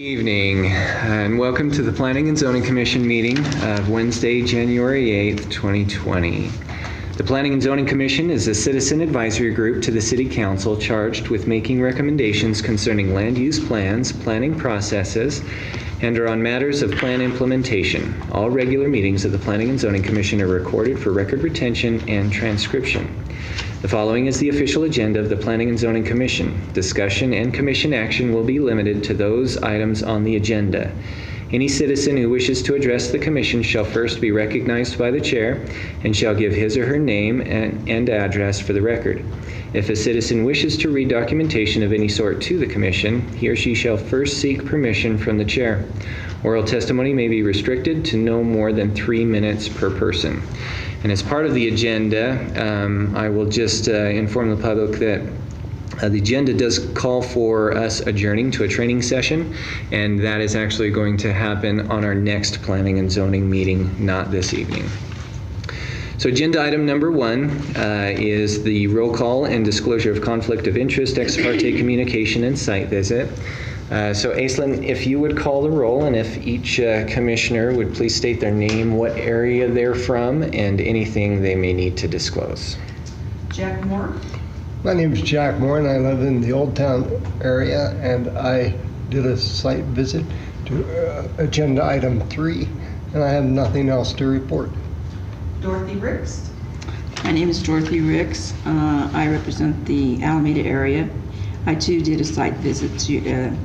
Evening and welcome to the Planning and Zoning Commission meeting of Wednesday, January 8th, 2020. The Planning and Zoning Commission is a citizen advisory group to the City Council charged with making recommendations concerning land use plans, planning processes, and are on matters of plan implementation. All regular meetings of the Planning and Zoning Commission are recorded for record retention and transcription. The following is the official agenda of the Planning and Zoning Commission. Discussion and commission action will be limited to those items on the agenda. Any citizen who wishes to address the commission shall first be recognized by the chair and shall give his or her name and address for the record. If a citizen wishes to read documentation of any sort to the commission, he or she shall first seek permission from the chair. Oral testimony may be restricted to no more than 3 minutes per person. And as part of the agenda, I will just inform the public that the agenda does call for us adjourning to a training session, and that is actually going to happen on our next Planning and Zoning meeting, not this evening. So agenda item number 1 is the roll call and disclosure of conflict of interest, ex parte communication, and site visit. So Aislinn, if you would call the roll, and if each commissioner would please state their name, what area they're from, and anything they may need to disclose. Jack Moore. My name is Jack Moore, and I live in the Old Town area, and I did a site visit to agenda item 3, and I have nothing else to report. Dorothy Ricks. My name is Dorothy Ricks. I represent the Alameda area. I too did a site visit to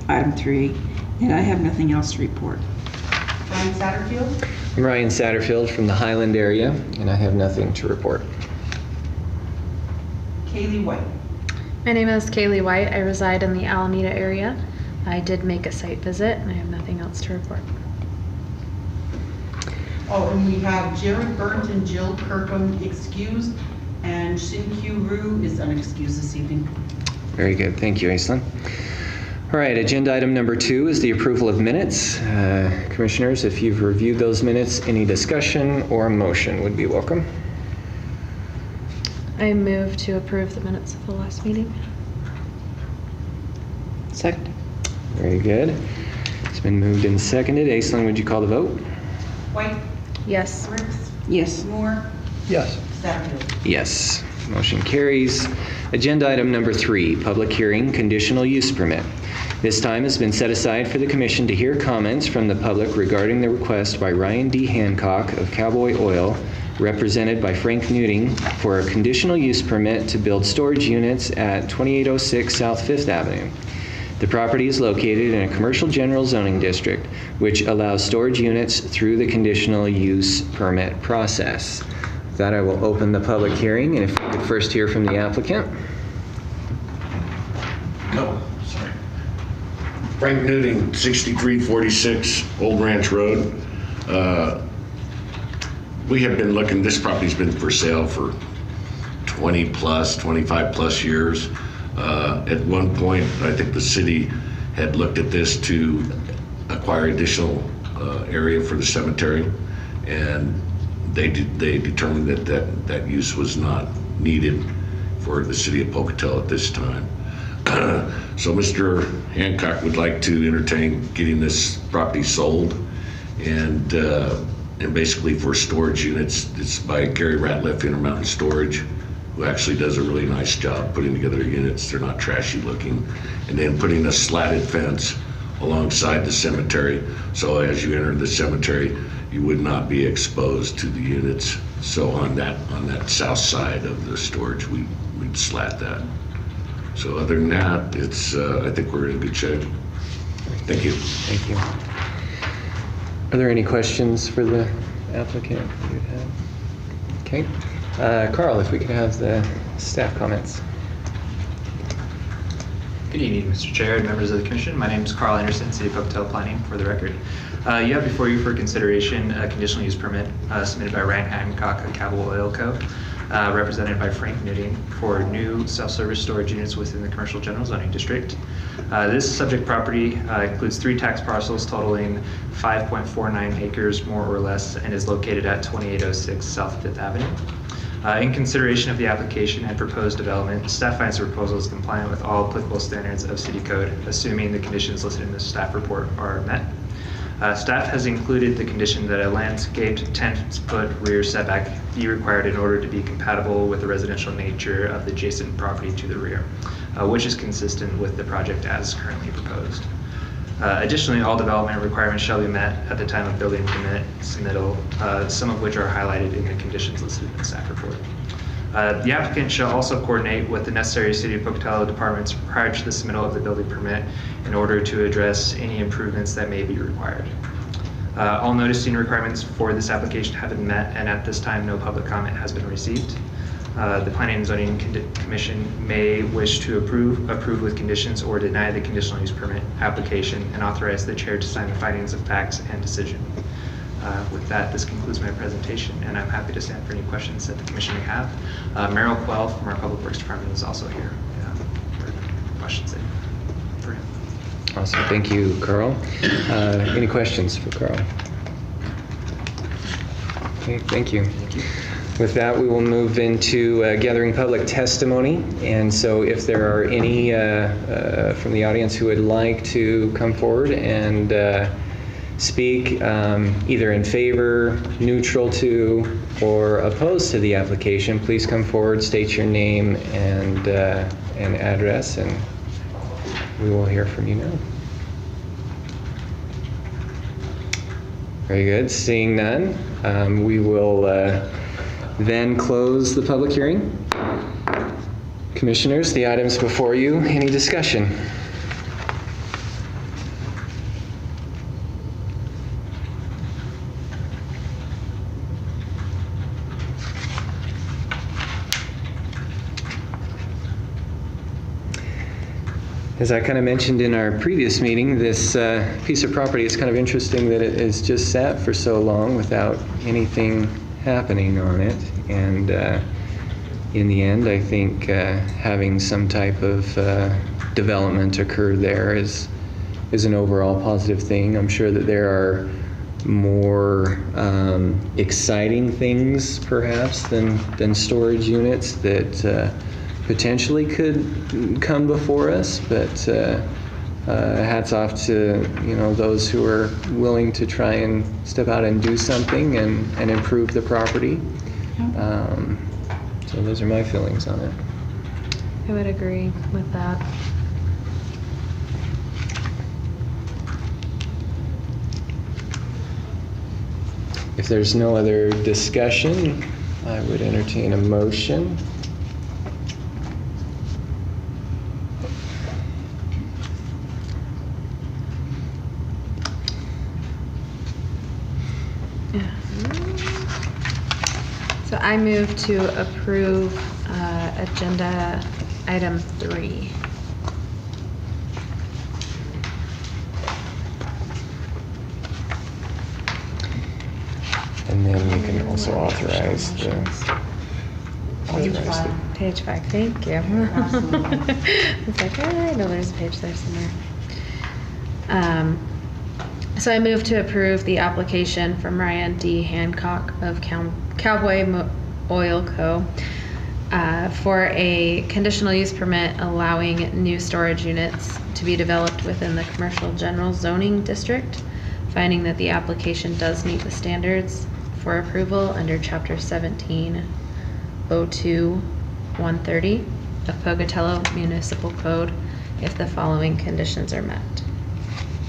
item 3, and I have nothing else to report. Ryan Satterfield. I'm Ryan Satterfield from the Highland area, and I have nothing to report. Kaylee White. My name is Kaylee White. I reside in the Alameda area. I did make a site visit, and I have nothing else to report. Oh, and we have Jared Burnt and Jill Kirkham excused, and Shin-Kyu Roo is unexcused this evening. Very good. Thank you, Aislinn. All right, agenda item number 2 is the approval of minutes. Commissioners, if you've reviewed those minutes, any discussion or motion would be welcome. I move to approve the minutes of the last meeting. Second. Very good. It's been moved and seconded. Aislinn, would you call the vote? White. Yes. Ricks. Yes. Moore. Yes. Satterfield. Yes. Motion carries. Agenda item number 3, public hearing, conditional use permit. This time has been set aside for the commission to hear comments from the public regarding the request by Ryan D. Hancock of Cowboy Oil, represented by Frank Nuding, for a conditional use permit to build storage units at 2806 South 5th Avenue. The property is located in a commercial general zoning district, which allows storage units through the conditional use permit process. With that, I will open the public hearing, and if we could first hear from the applicant. No, sorry. Frank Nuding, 6346 Old Ranch Road. We have been looking, this property's been for sale for 20 plus, 25 plus years. At one point, I think the city had looked at this to acquire additional area for the cemetery, and they determined that use was not needed for the city of Pocatello at this time. So Mr. Hancock would like to entertain getting this property sold, and basically for storage units. It's by Gary Ratliff Intermountain Storage, who actually does a really nice job putting together units. They're not trashy looking. And then putting a slatted fence alongside the cemetery, so as you enter the cemetery, you would not be exposed to the units. So on that south side of the storage, we'd slat that. So other than that, it's I think we're in good shape. Thank you. Thank you. Are there any questions for the applicant you'd have? Okay. Carl, if we could have the staff comments. Good evening, Mr. Chair and members of the Commission. My name is Carl Anderson, City of Pocatello Planning, for the record. You have before you for consideration a conditional use permit submitted by Ryan Hancock of Cowboy Oil Co., represented by Frank Nuding, for new self-service storage units within the commercial general zoning district. This subject property includes 3 tax parcels totaling 5.49 acres more or less, and is located at 2806 South 5th Avenue. In consideration of the application and proposed development, staff finds the proposal is compliant with all applicable standards of city code, assuming the conditions listed in the staff report are met. Staff has included the condition that a landscaped 10-foot rear setback be required in order to be compatible with the residential nature of the adjacent property to the rear, which is consistent with the project as currently proposed. Additionally, all development requirements shall be met at the time of building permit submittal, some of which are highlighted in the conditions listed in the staff report. The applicant shall also coordinate with the necessary City of Pocatello departments prior to the submittal of the building permit in order to address any improvements that may be required. All noticing requirements for this application have been met, and at this time, no public comment has been received. The Planning and Zoning Commission may wish to approve with conditions, or deny the conditional use permit application and authorize the chair to sign the findings of facts and decision. With that, this concludes my presentation, and I'm happy to stand for any questions that the commission may have. Merrill Quell from our Public Works Department is also here for questions that for him. Awesome. Thank you, Carl. Any questions for Carl? Okay, thank you. With that, we will move into gathering public testimony. And so if there are any from the audience who would like to come forward and speak either in favor, neutral to, or opposed to the application, please come forward, state your name and address, and we will hear from you now. Very good. Seeing none, we will then close the public hearing. Commissioners, the items before you, any discussion? As I kind of mentioned in our previous meeting, this piece of property is kind of interesting that it has just sat for so long without anything happening on it. And in the end, I think having some type of development occur there is an overall positive thing. I'm sure that there are more exciting things, perhaps, than storage units that potentially could come before us, but hats off to those who are willing to try and step out and do something and improve the property. So those are my feelings on it. I would agree with that. If there's no other discussion, I would entertain a motion. So I move to approve agenda item 3. And then you can also authorize the... Page 5. Page 5, thank you. Absolutely. It's like, I know there's a page there somewhere. So I move to approve the application from Ryan D. Hancock of Cowboy Oil Co. For a conditional use permit allowing new storage units to be developed within the commercial general zoning district, finding that the application does meet the standards for approval under Chapter 1702-130 of Pocatello Municipal Code if the following conditions are met.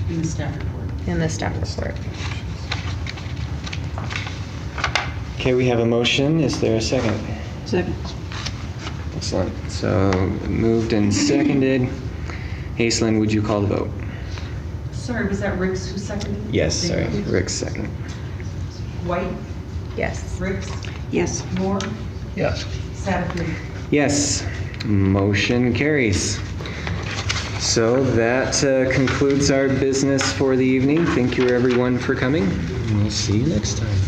In the staff report. In the staff report. Okay, we have a motion. Is there a second? Second. Excellent. So moved and seconded. Aislinn, would you call the vote? Sorry, was that Ricks who seconded? Yes, sorry. Rick's second. White, Yes. Ricks, Yes. Moore, Yes. Satterfield. Yes. Motion carries. So that concludes our business for the evening. Thank you, everyone, for coming. And we'll see you next time.